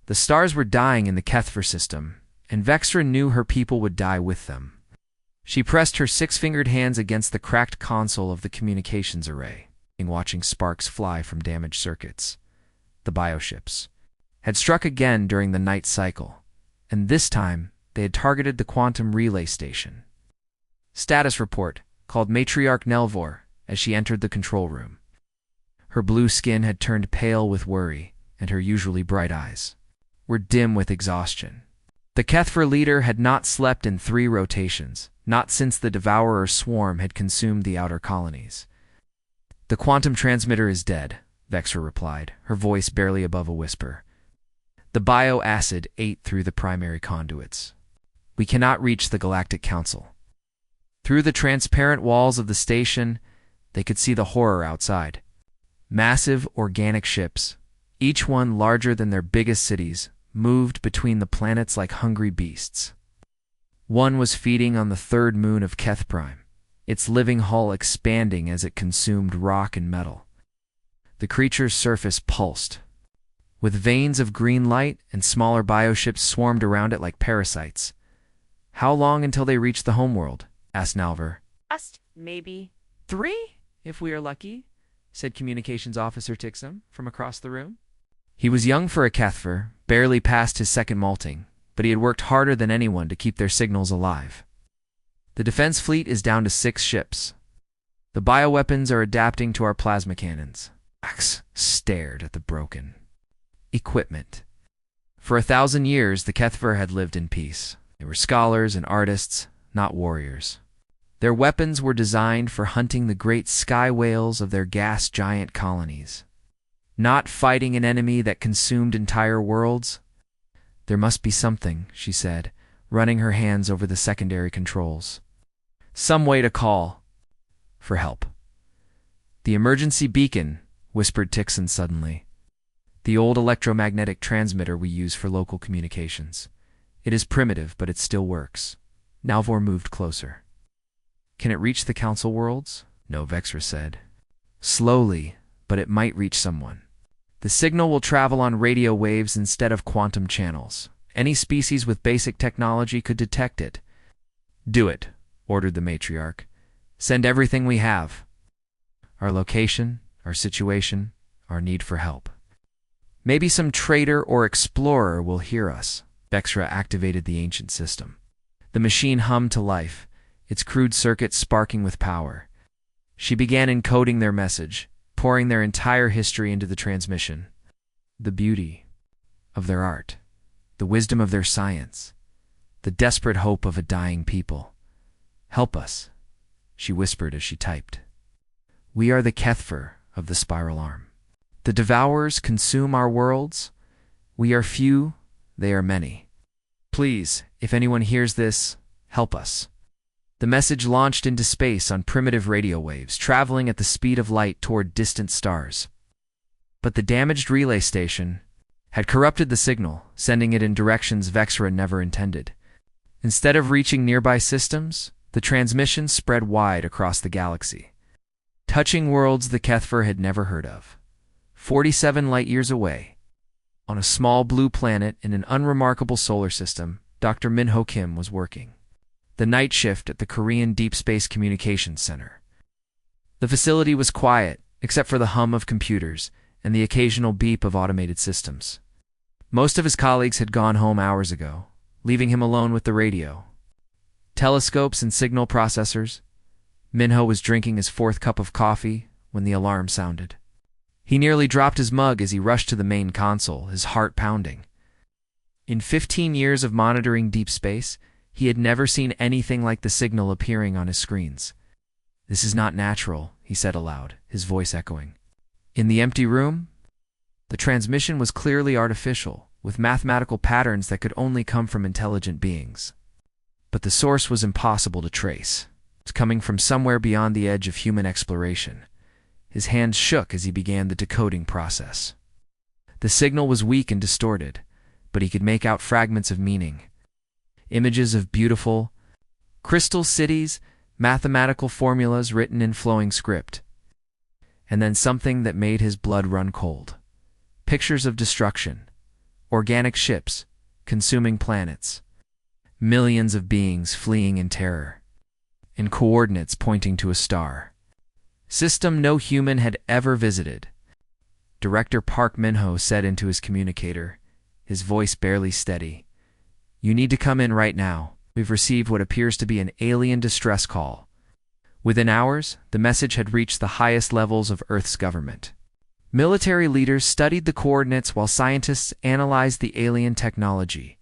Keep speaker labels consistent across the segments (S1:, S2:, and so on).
S1: The stars were dying in the Kethver system, and Vexra knew her people would die with them. She pressed her six-fingered hands against the cracked console of the communications array, watching sparks fly from damaged circuits. The bioships had struck again during the night cycle, and this time they had targeted the quantum relay station. Status report, called Matriarch Nelvor as she entered the control room. Her blue skin had turned pale with worry, and her usually bright eyes were dim with exhaustion. The Kethver leader had not slept in 3 rotations, not since the Devourer swarm had consumed the outer colonies. "The quantum transmitter is dead," Vexra replied, her voice barely above a whisper. "The bio-acid ate through the primary conduits. We cannot reach the Galactic Council." Through the transparent walls of the station, they could see the horror outside. Massive organic ships, each one larger than their biggest cities, moved between the planets like hungry beasts. One was feeding on the 3rd moon of Keth Prime, its living hull expanding as it consumed rock and metal. The creature's surface pulsed, with veins of green light, and smaller bioships swarmed around it like parasites. "How long until they reach the homeworld?" asked Nalvar.
S2: Maybe 3, if we are lucky," said Communications Officer Tixum from across the room.
S1: He was young for a Kethver, barely past his 2nd malting, but he had worked harder than anyone to keep their signals alive. "The defense fleet is down to 6 ships. The bioweapons are adapting to our plasma cannons." Max stared at the broken equipment. For 1,000 years, the Kethver had lived in peace. They were scholars and artists, not warriors. Their weapons were designed for hunting the great sky whales of their gas giant colonies, not fighting an enemy that consumed entire worlds. "There must be something," she said, running her hands over the secondary controls. "Some way to call for help." "The emergency beacon," whispered Tixon suddenly. "The old electromagnetic transmitter we use for local communications. It is primitive, but it still works." Nalvor moved closer. "Can it reach the council worlds?" "No," Vexra said. "Slowly, but it might reach someone. The signal will travel on radio waves instead of quantum channels. Any species with basic technology could detect it." "Do it," ordered the matriarch. "Send everything we have. Our location, our situation, our need for help. Maybe some trader or explorer will hear us." Vexra activated the ancient system. The machine hummed to life, its crude circuits sparking with power. She began encoding their message, pouring their entire history into the transmission. The beauty of their art, the wisdom of their science, the desperate hope of a dying people. "Help us," she whispered as she typed. "We are the Kethver of the Spiral Arm. The Devourers consume our worlds. We are few, they are many. Please, if anyone hears this, help us." The message launched into space on primitive radio waves, traveling at the speed of light toward distant stars. But the damaged relay station had corrupted the signal, sending it in directions Vexra never intended. Instead of reaching nearby systems, the transmission spread wide across the galaxy, touching worlds the Kethver had never heard of. 47 light-years away, on a small blue planet in an unremarkable solar system, Dr. Minho Kim was working the night shift at the Korean Deep Space Communications Center. The facility was quiet, except for the hum of computers and the occasional beep of automated systems. Most of his colleagues had gone home hours ago, leaving him alone with the radio, telescopes and signal processors. Minho was drinking his 4th cup of coffee when the alarm sounded. He nearly dropped his mug as he rushed to the main console, his heart pounding. In 15 years of monitoring deep space, he had never seen anything like the signal appearing on his screens. "This is not natural," he said aloud, his voice echoing. In the empty room, the transmission was clearly artificial, with mathematical patterns that could only come from intelligent beings. But the source was impossible to trace. It was coming from somewhere beyond the edge of human exploration. His hands shook as he began the decoding process. The signal was weak and distorted, but he could make out fragments of meaning. Images of beautiful, crystal cities, mathematical formulas written in flowing script. And then something that made his blood run cold. Pictures of destruction, organic ships, consuming planets. Millions of beings fleeing in terror, and coordinates pointing to a star. System no human had ever visited. Director Park Min-ho said into his communicator, his voice barely steady. You need to come in right now. We've received what appears to be an alien distress call. Within hours, the message had reached the highest levels of Earth's government. Military leaders studied the coordinates while scientists analyzed the alien technology.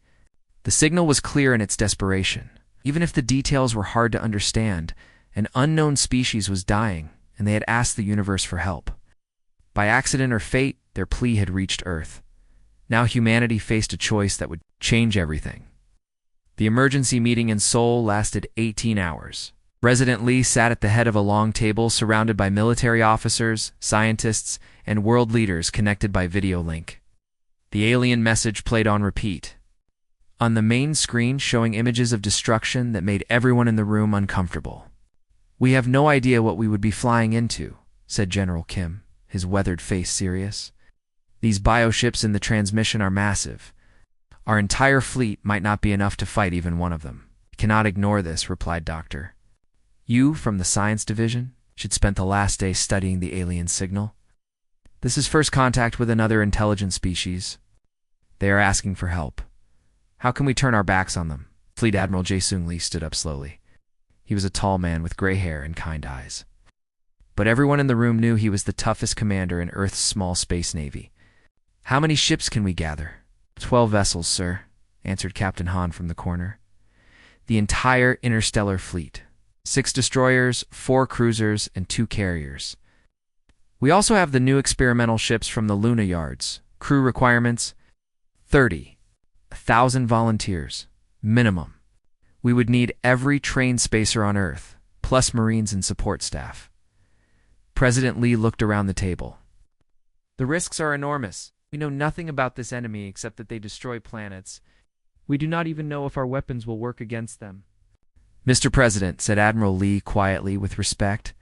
S1: The signal was clear in its desperation. Even if the details were hard to understand, an unknown species was dying, and they had asked the universe for help. By accident or fate, their plea had reached Earth. Now humanity faced a choice that would change everything. The emergency meeting in Seoul lasted 18 hours. President Lee sat at the head of a long table surrounded by military officers, scientists, and world leaders connected by video link. The alien message played on repeat. On the main screen showing images of destruction that made everyone in the room uncomfortable. We have no idea what we would be flying into, said General Kim, his weathered face serious. These bioships in the transmission are massive. Our entire fleet might not be enough to fight even one of them. We cannot ignore this, replied Doctor. You, from the science division, should spend the last day studying the alien signal. This is first contact with another intelligent species. They are asking for help. How can we turn our backs on them? Fleet Admiral Jae-Sung Lee stood up slowly. He was a tall man with gray hair and kind eyes. But everyone in the room knew he was the toughest commander in Earth's small space navy. How many ships can we gather? 12 vessels, sir, answered Captain Han from the corner. The entire interstellar fleet. 6 destroyers, 4 cruisers, and 2 carriers. We also have the new experimental ships from the Luna yards. Crew requirements, 30. 1,000 volunteers, minimum. We would need every trained spacer on Earth, plus Marines and support staff. President Lee looked around the table. The risks are enormous. We know nothing about this enemy except that they destroy planets. We do not even know if our weapons will work against them. Mr. President, said Admiral Lee quietly with respect,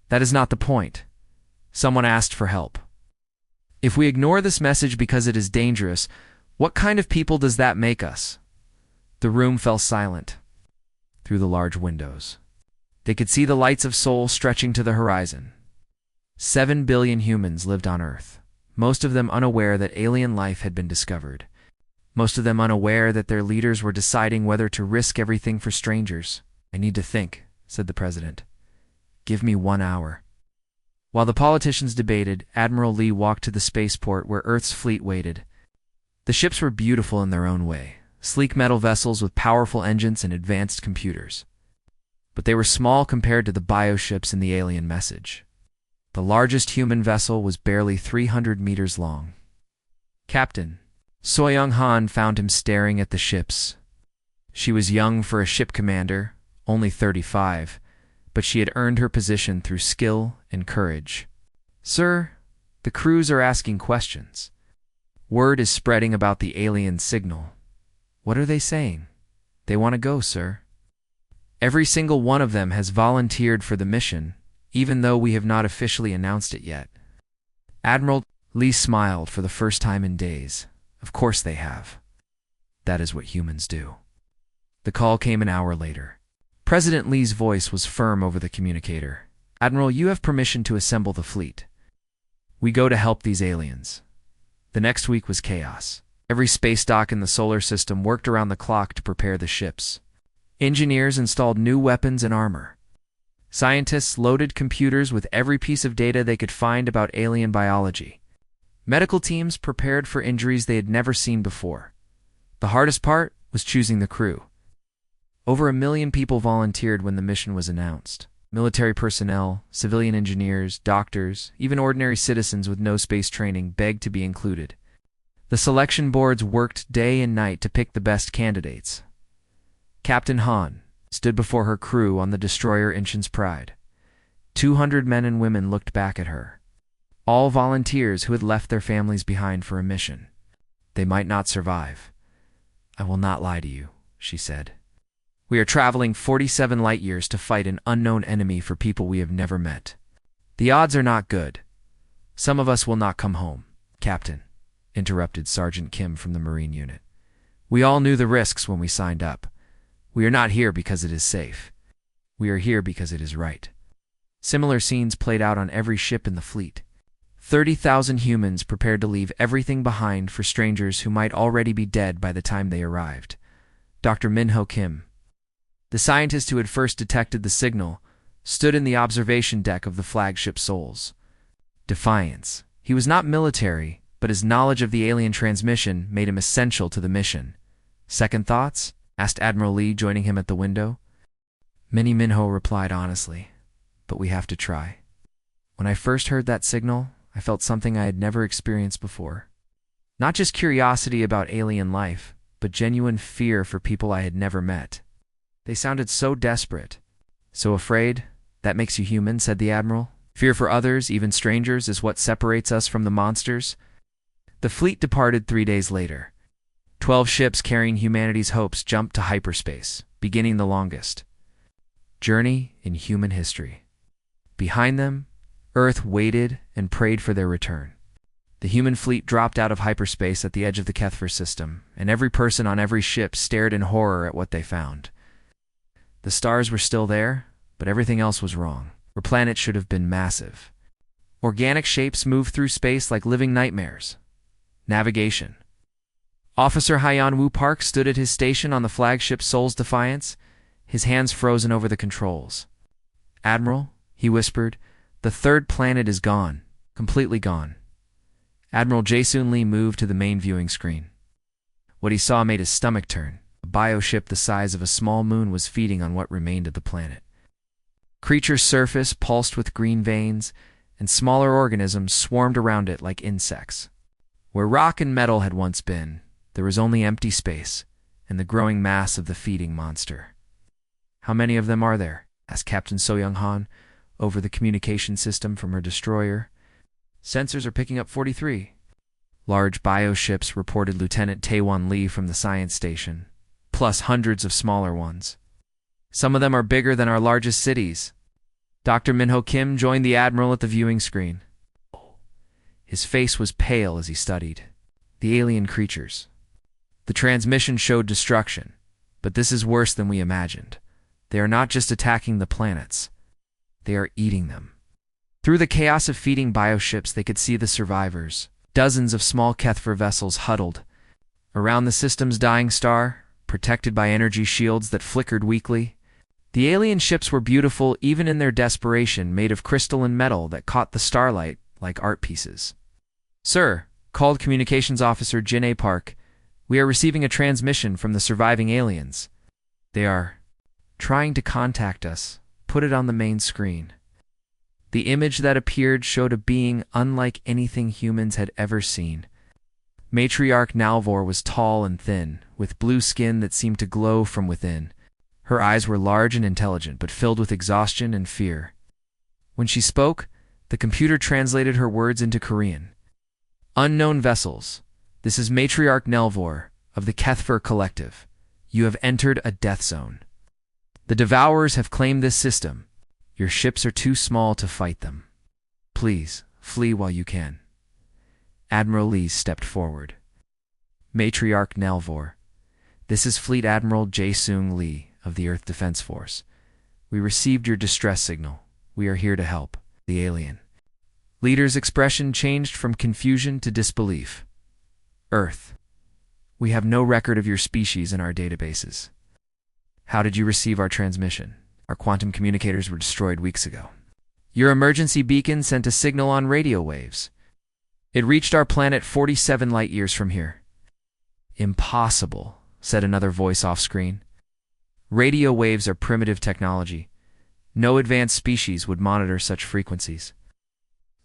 S1: that is not the point. Someone asked for help. If we ignore this message because it is dangerous, what kind of people does that make us? The room fell silent. Through the large windows, they could see the lights of Seoul stretching to the horizon. 7 billion humans lived on Earth, most of them unaware that alien life had been discovered. Most of them unaware that their leaders were deciding whether to risk everything for strangers. I need to think, said the president. Give me 1 hour. While the politicians debated, Admiral Lee walked to the spaceport where Earth's fleet waited. The ships were beautiful in their own way, sleek metal vessels with powerful engines and advanced computers. But they were small compared to the bioships in the alien message. The largest human vessel was barely 300 meters long. Captain Soyoung Han found him staring at the ships. She was young for a ship commander, only 35, but she had earned her position through skill and courage. Sir, the crews are asking questions. Word is spreading about the alien signal. What are they saying? They want to go, sir. Every single one of them has volunteered for the mission, even though we have not officially announced it yet. Admiral Lee smiled for the first time in days. Of course they have. That is what humans do. The call came an hour later. President Lee's voice was firm over the communicator. Admiral, you have permission to assemble the fleet. We go to help these aliens. The next week was chaos. Every space dock in the solar system worked around the clock to prepare the ships. Engineers installed new weapons and armor. Scientists loaded computers with every piece of data they could find about alien biology. Medical teams prepared for injuries they had never seen before. The hardest part was choosing the crew. Over 1 million people volunteered when the mission was announced. Military personnel, civilian engineers, doctors, even ordinary citizens with no space training begged to be included. The selection boards worked day and night to pick the best candidates. Captain Han stood before her crew on the destroyer Incheon's Pride. 200 men and women looked back at her. All volunteers who had left their families behind for a mission. They might not survive. I will not lie to you, she said. We are traveling 47 light years to fight an unknown enemy for people we have never met. The odds are not good. Some of us will not come home, Captain. interrupted Sergeant Kim from the Marine unit. We all knew the risks when we signed up. We are not here because it is safe. We are here because it is right. Similar scenes played out on every ship in the fleet. 30,000 humans prepared to leave everything behind for strangers who might already be dead by the time they arrived. Dr. Minho Kim, the scientist who had first detected the signal, stood in the observation deck of the flagship Souls. Defiance. He was not military, but his knowledge of the alien transmission made him essential to the mission. Second thoughts? Asked Admiral Lee, joining him at the window. Minnie Minho replied honestly, but we have to try. When I first heard that signal, I felt something I had never experienced before. Not just curiosity about alien life, but genuine fear for people I had never met. They sounded so desperate, so afraid. That makes you human, said the Admiral. Fear for others, even strangers, is what separates us from the monsters. The fleet departed 3 days later. 12 ships carrying humanity's hopes jumped to hyperspace, beginning the longest journey in human history. Behind them, Earth waited and prayed for their return. The human fleet dropped out of hyperspace at the edge of the Kethver system, and every person on every ship stared in horror at what they found. The stars were still there, but everything else was wrong. Our planet should have been massive. Organic shapes moved through space like living nightmares. Navigation. Officer Hyan Woo Park stood at his station on the flagship Seoul's Defiance, his hands frozen over the controls. Admiral, he whispered, the third planet is gone, completely gone. Admiral Jae-Soon Lee moved to the main viewing screen. What he saw made his stomach turn. A bioship the size of a small moon was feeding on what remained of the planet. Creature's surface pulsed with green veins, and smaller organisms swarmed around it like insects. Where rock and metal had once been, there was only empty space and the growing mass of the feeding monster. How many of them are there? Asked Captain So Young-han over the communication system from her destroyer. Sensors are picking up 43. Large bioships, reported Lieutenant Taewon Lee from the science station, plus hundreds of smaller ones. Some of them are bigger than our largest cities. Dr. Minho Kim joined the Admiral at the viewing screen. His face was pale as he studied the alien creatures. The transmission showed destruction, but this is worse than we imagined. They are not just attacking the planets. They are eating them. Through the chaos of feeding bioships, they could see the survivors. Dozens of small Kethver vessels huddled around the system's dying star, protected by energy shields that flickered weakly. The alien ships were beautiful even in their desperation, made of crystalline metal that caught the starlight like art pieces. Sir, called Communications Officer Jin A. Park, we are receiving a transmission from the surviving aliens. They are trying to contact us. Put it on the main screen. The image that appeared showed a being unlike anything humans had ever seen. Matriarch Nalvor was tall and thin, with blue skin that seemed to glow from within. Her eyes were large and intelligent, but filled with exhaustion and fear. When she spoke, the computer translated her words into Korean. Unknown vessels, this is Matriarch Nelvor of the Kethver Collective. You have entered a death zone. The Devourers have claimed this system. Your ships are too small to fight them. Please, flee while you can. Admiral Lee stepped forward. Matriarch Nelvor, this is Fleet Admiral Jae-Soon Lee of the Earth Defense Force. We received your distress signal. We are here to help. The alien leader's expression changed from confusion to disbelief. Earth, we have no record of your species in our databases. How did you receive our transmission? Our quantum communicators were destroyed weeks ago. Your emergency beacon sent a signal on radio waves. It reached our planet 47 light-years from here. Impossible, said another voice off-screen. Radio waves are primitive technology. No advanced species would monitor such frequencies.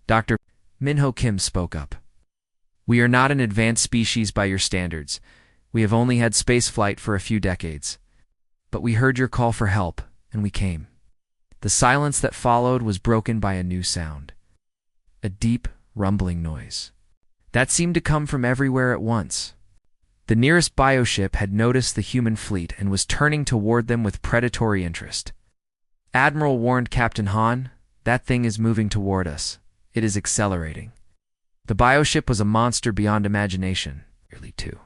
S1: Dr. Minho Kim spoke up. We are not an advanced species by your standards. We have only had spaceflight for a few decades. But we heard your call for help, and we came. The silence that followed was broken by a new sound. A deep, rumbling noise. That seemed to come from everywhere at once. The nearest bioship had noticed the human fleet and was turning toward them with predatory interest. Admiral warned Captain Han, that thing is moving toward us. It is accelerating. The bioship was a monster beyond imagination, nearly 2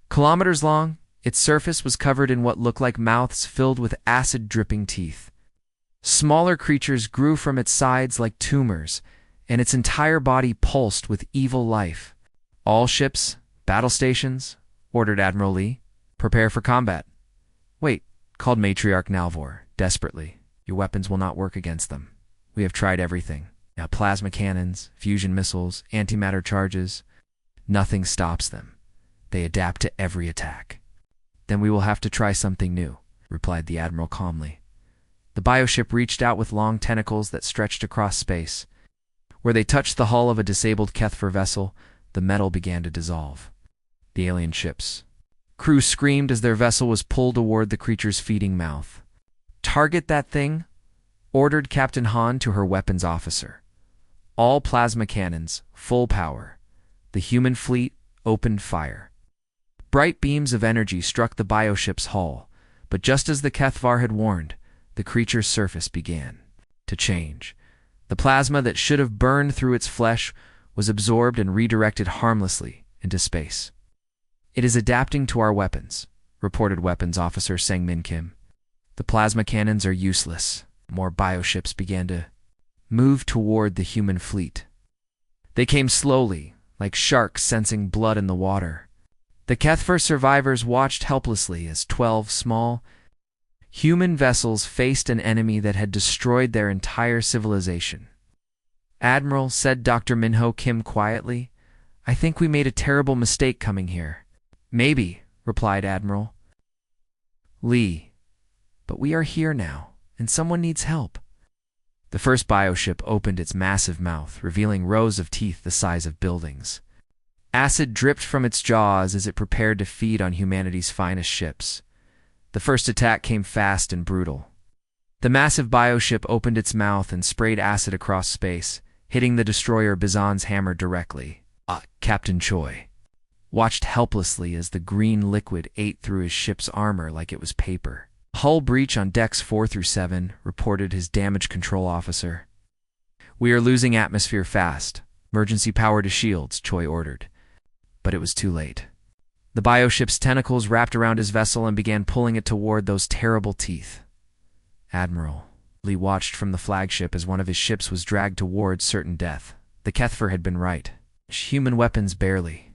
S1: kilometers long. Its surface was covered in what looked like mouths filled with acid-dripping teeth. Smaller creatures grew from its sides like tumors, and its entire body pulsed with evil life. "All ships, battle stations," ordered Admiral Lee. "Prepare for combat." "Wait," called Matriarch Nalvor, desperately. "Your weapons will not work against them. We have tried everything. Now plasma cannons, fusion missiles, antimatter charges. Nothing stops them. They adapt to every attack." "Then we will have to try something new," replied the Admiral calmly. The bioship reached out with long tentacles that stretched across space. Where they touched the hull of a disabled Kethver vessel, the metal began to dissolve. The alien ship's crew screamed as their vessel was pulled toward the creature's feeding mouth. "Target that thing," ordered Captain Han to her weapons officer. All plasma cannons, full power. The human fleet opened fire. Bright beams of energy struck the bioship's hull, but just as the Kethvar had warned, the creature's surface began to change. The plasma that should have burned through its flesh was absorbed and redirected harmlessly into space. "It is adapting to our weapons," reported Weapons Officer Sang-Min Kim. "The plasma cannons are useless." More bioships began to move toward the human fleet. They came slowly, like sharks sensing blood in the water. The Kethver survivors watched helplessly as 12 small, human vessels faced an enemy that had destroyed their entire civilization. "Admiral," said Dr. Minho Kim quietly, "I think we made a terrible mistake coming here." "Maybe," replied Admiral Lee, "but we are here now, and someone needs help." The first bioship opened its massive mouth, revealing rows of teeth the size of buildings. Acid dripped from its jaws as it prepared to feed on humanity's finest ships. The first attack came fast and brutal. The massive bioship opened its mouth and sprayed acid across space, hitting the destroyer Bizon's hammer directly. Captain Choi watched helplessly as the green liquid ate through his ship's armor like it was paper. "Hull breach on decks 4 through 7, reported his damage control officer. "We are losing atmosphere fast. Emergency power to shields," Choi ordered. But it was too late. The bioship's tentacles wrapped around his vessel and began pulling it toward those terrible teeth. Admiral Lee watched from the flagship as one of his ships was dragged towards certain death. The Kethver had been right. Human weapons barely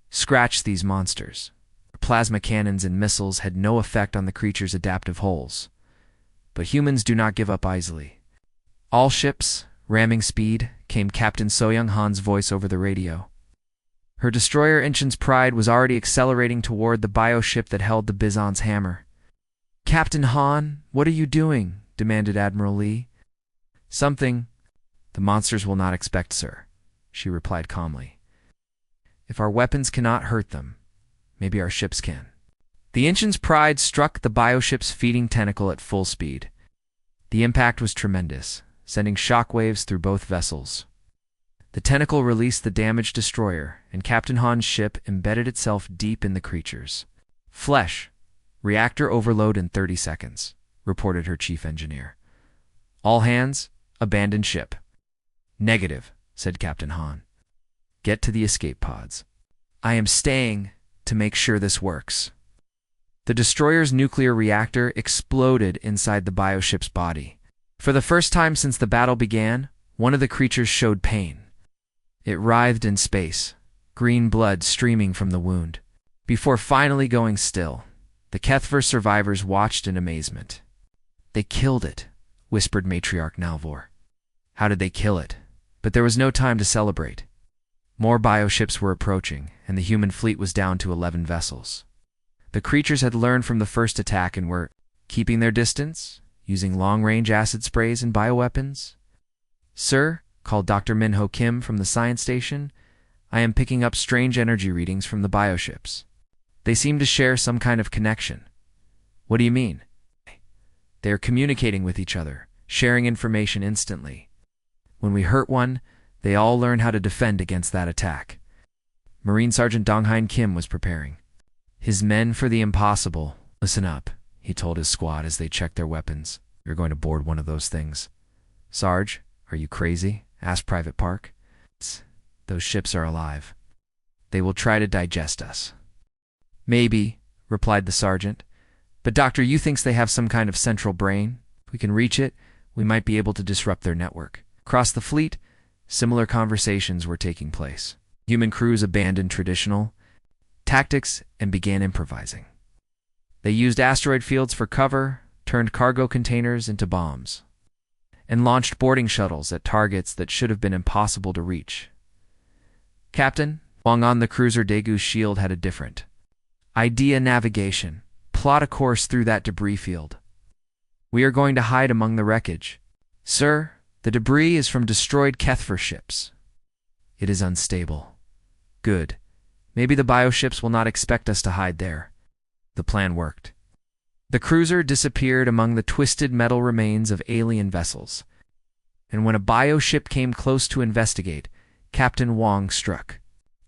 S1: scratched these monsters. Plasma cannons and missiles had no effect on the creature's adaptive hulls. But humans do not give up easily. "All ships, ramming speed," came Captain So-Young Han's voice over the radio. Her destroyer Inchin's Pride was already accelerating toward the bioship that held the Bizon's hammer. "Captain Han, what are you doing?" demanded Admiral Lee. "Something the monsters will not expect, sir," she replied calmly. "If our weapons cannot hurt them, maybe our ships can." The Inchin's Pride struck the bioship's feeding tentacle at full speed. The impact was tremendous, sending shockwaves through both vessels. The tentacle released the damaged destroyer, and Captain Han's ship embedded itself deep in the creature's flesh. "Reactor overload in 30 seconds, reported her chief engineer. "All hands, abandon ship." "Negative," said Captain Han. "Get to the escape pods." "I am staying to make sure this works." The destroyer's nuclear reactor exploded inside the bioship's body. For the first time since the battle began, one of the creatures showed pain. It writhed in space, green blood streaming from the wound. Before finally going still, the Kethver survivors watched in amazement. "They killed it," whispered Matriarch Nalvor. "How did they kill it?" But there was no time to celebrate. More bioships were approaching, and the human fleet was down to 11 vessels. The creatures had learned from the first attack and were keeping their distance, using long-range acid sprays and bioweapons. "Sir," called Dr. Minho Kim from the science station, "I am picking up strange energy readings from the bioships. They seem to share some kind of connection." "What do you mean?" "They are communicating with each other, sharing information instantly. When we hurt one, they all learn how to defend against that attack." Marine Sergeant Donghain Kim was preparing his men for the impossible. "Listen up," he told his squad as they checked their weapons. "You're going to board one of those things." "Sarge, are you crazy?" asked Private Park. Those ships are alive. They will try to digest us. Maybe, replied the sergeant. But Dr. Yu thinks they have some kind of central brain. If we can reach it, we might be able to disrupt their network. Across the fleet, similar conversations were taking place. Human crews abandoned traditional tactics and began improvising. They used asteroid fields for cover, turned cargo containers into bombs, and launched boarding shuttles at targets that should have been impossible to reach. Captain Wang on the cruiser Daegu's shield had a different idea. Navigation. Plot a course through that debris field. We are going to hide among the wreckage. Sir, the debris is from destroyed Kethfer ships. It is unstable. Good. Maybe the bioships will not expect us to hide there. The plan worked. The cruiser disappeared among the twisted metal remains of alien vessels, and when a bioship came close to investigate, Captain Wang struck.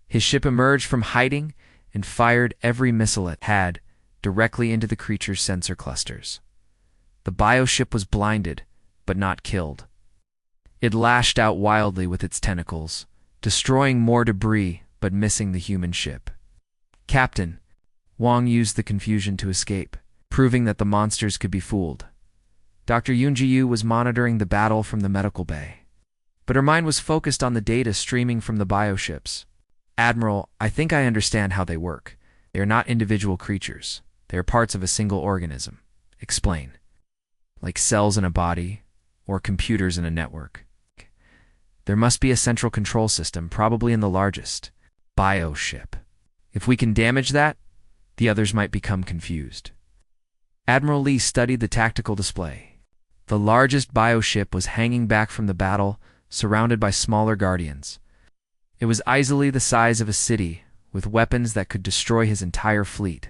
S1: His ship emerged from hiding and fired every missile it had directly into the creature's sensor clusters. The bioship was blinded, but not killed. It lashed out wildly with its tentacles, destroying more debris but missing the human ship. Captain Wang used the confusion to escape, proving that the monsters could be fooled. Dr. Yunjiyu was monitoring the battle from the medical bay, but her mind was focused on the data streaming from the bioships. Admiral, I think I understand how they work. They are not individual creatures. They are parts of a single organism. Explain. Like cells in a body, or computers in a network. There must be a central control system, probably in the largest bioship. If we can damage that, the others might become confused. Admiral Lee studied the tactical display. The largest bioship was hanging back from the battle, surrounded by smaller guardians. It was easily the size of a city, with weapons that could destroy his entire fleet.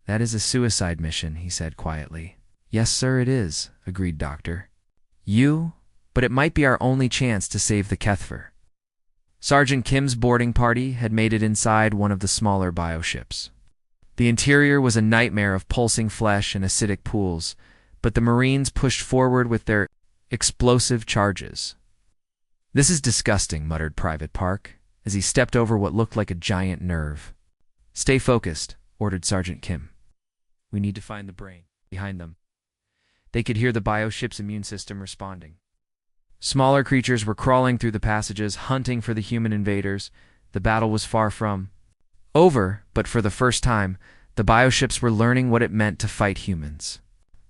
S1: That is a suicide mission, he said quietly. Yes, sir, it is, agreed Doctor. But it might be our only chance to save the Kethfer. Sergeant Kim's boarding party had made it inside one of the smaller bioships. The interior was a nightmare of pulsing flesh and acidic pools, but the Marines pushed forward with their explosive charges. This is disgusting, muttered Private Park, as he stepped over what looked like a giant nerve. Stay focused, ordered Sergeant Kim. We need to find the brain behind them. They could hear the bioship's immune system responding. Smaller creatures were crawling through the passages, hunting for the human invaders. The battle was far from over, but for the first time, the bioships were learning what it meant to fight humans.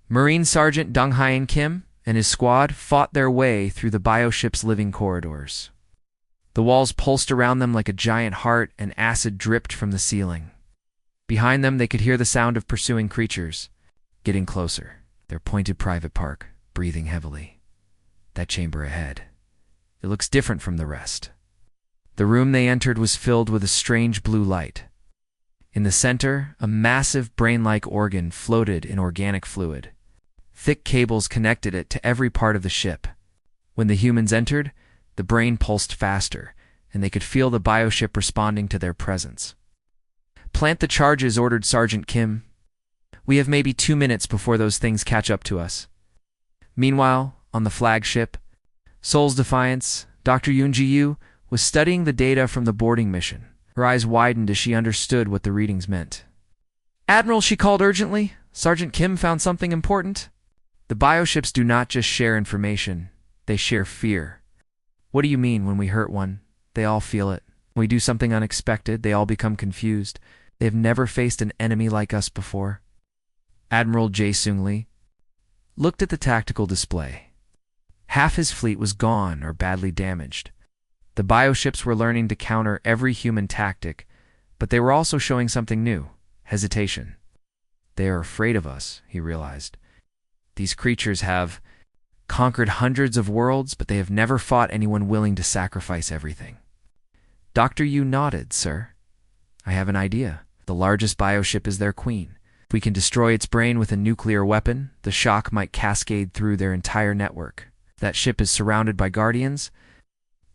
S1: Marine Sergeant Dong Hyen Kim and his squad fought their way through the bioship's living corridors. The walls pulsed around them like a giant heart, and acid dripped from the ceiling. Behind them, they could hear the sound of pursuing creatures, getting closer. Their pointed Private Park, breathing heavily. That chamber ahead. It looks different from the rest. The room they entered was filled with a strange blue light. In the center, a massive brain-like organ floated in organic fluid. Thick cables connected it to every part of the ship. When the humans entered, the brain pulsed faster, and they could feel the bioship responding to their presence. Plant the charges, ordered Sergeant Kim. We have maybe 2 minutes before those things catch up to us. Meanwhile, on the flagship, Seoul's Defiance, Dr. Yoon-ji-yu was studying the data from the boarding mission. Her eyes widened as she understood what the readings meant. Admiral, she called urgently. Sergeant Kim found something important. The bioships do not just share information, they share fear. What do you mean? When we hurt one, they all feel it. When we do something unexpected, they all become confused. They have never faced an enemy like us before. Admiral Jae Seung-lee looked at the tactical display. Half his fleet was gone or badly damaged. The bioships were learning to counter every human tactic, but they were also showing something new: hesitation. They are afraid of us, he realized. These creatures have conquered hundreds of worlds, but they have never fought anyone willing to sacrifice everything. Dr. Yu nodded, sir. I have an idea. The largest bioship is their queen. If we can destroy its brain with a nuclear weapon, the shock might cascade through their entire network. If that ship is surrounded by guardians,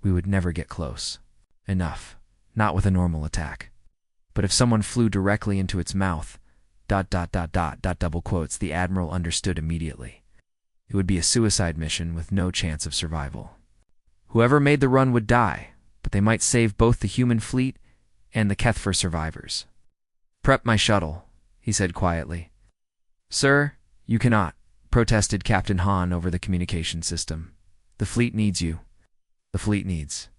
S1: we would never get close. Enough. Not with a normal attack. But if someone flew directly into its mouth, ... double quotes, the Admiral understood immediately. It would be a suicide mission with no chance of survival. Whoever made the run would die, but they might save both the human fleet and the Kethfer survivors. "Prep my shuttle," he said quietly. "Sir, you cannot," protested Captain Han over the communication system. "The fleet needs you. The fleet needs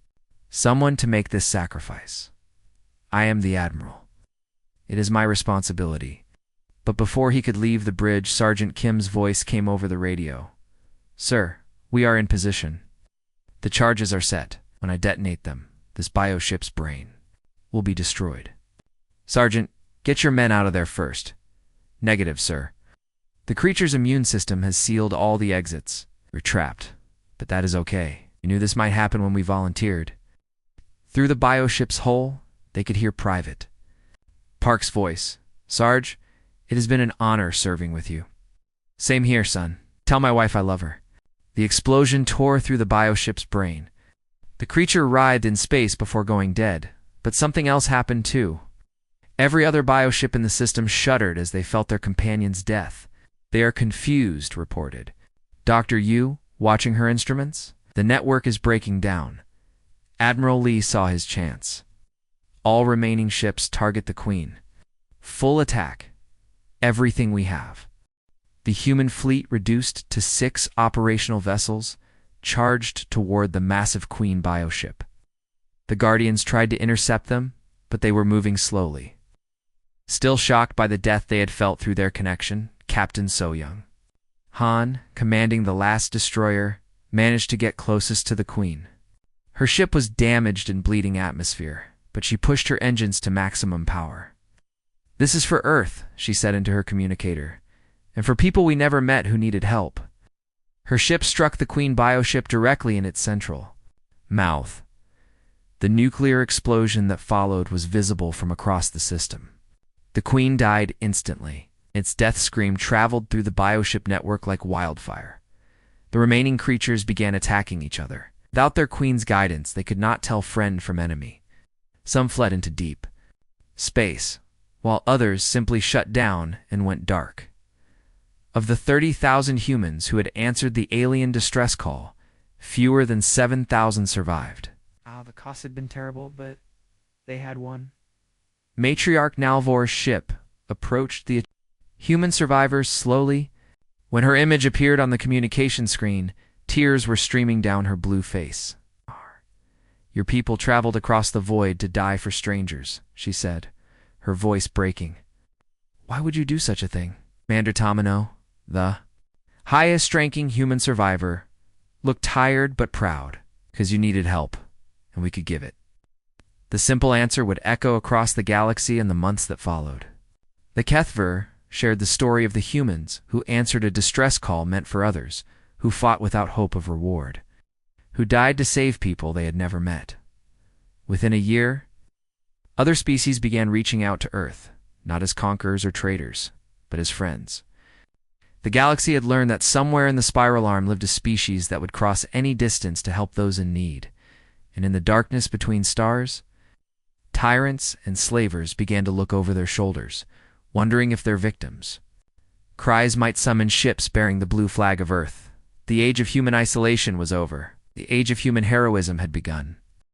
S1: someone to make this sacrifice. I am the Admiral. It is my responsibility." But before he could leave the bridge, Sergeant Kim's voice came over the radio. "Sir, we are in position. The charges are set. When I detonate them, this bioship's brain will be destroyed. Sergeant, get your men out of there first." "Negative, sir. The creature's immune system has sealed all the exits. We're trapped, but that is okay. We knew this might happen when we volunteered." Through the bioship's hull, they could hear Private Park's voice. "Sarge, it has been an honor serving with you." "Same here, son. Tell my wife I love her." The explosion tore through the bioship's brain. The creature writhed in space before going dead, but something else happened too. Every other bioship in the system shuddered as they felt their companion's death. "They are confused," reported Dr. Yu, watching her instruments. "The network is breaking down." Admiral Lee saw his chance. "All remaining ships target the Queen. Full attack. Everything we have." The human fleet reduced to 6 operational vessels, charged toward the massive Queen bioship. The Guardians tried to intercept them, but they were moving slowly. Still shocked by the death they had felt through their connection, Captain So-Young Han, commanding the last destroyer, managed to get closest to the Queen. Her ship was damaged in bleeding atmosphere, but she pushed her engines to maximum power. "This is for Earth," she said into her communicator, "and for people we never met who needed help." Her ship struck the Queen bioship directly in its central mouth. The nuclear explosion that followed was visible from across the system. The Queen died instantly. Its death scream traveled through the bioship network like wildfire. The remaining creatures began attacking each other. Without their Queen's guidance, they could not tell friend from enemy. Some fled into deep space, while others simply shut down and went dark. Of the 30,000 humans who had answered the alien distress call, fewer than 7,000 survived.
S2: The cost had been terrible, but they had won.
S1: Matriarch Nalvor's ship approached the human survivors slowly. When her image appeared on the communication screen, tears were streaming down her blue face. "Your people traveled across the void to die for strangers," she said, her voice breaking. "Why would you do such a thing?" Commander Tamino, the highest-ranking human survivor, looked tired but proud. "Because you needed help, and we could give it." The simple answer would echo across the galaxy in the months that followed. The Kethver shared the story of the humans who answered a distress call meant for others, who fought without hope of reward, who died to save people they had never met. Within a year, other species began reaching out to Earth, not as conquerors or traitors, but as friends. The galaxy had learned that somewhere in the spiral arm lived a species that would cross any distance to help those in need, and in the darkness between stars, tyrants and slavers began to look over their shoulders, wondering if their victims. Cries might summon ships bearing the blue flag of Earth. The age of human isolation was over. The age of human heroism had begun.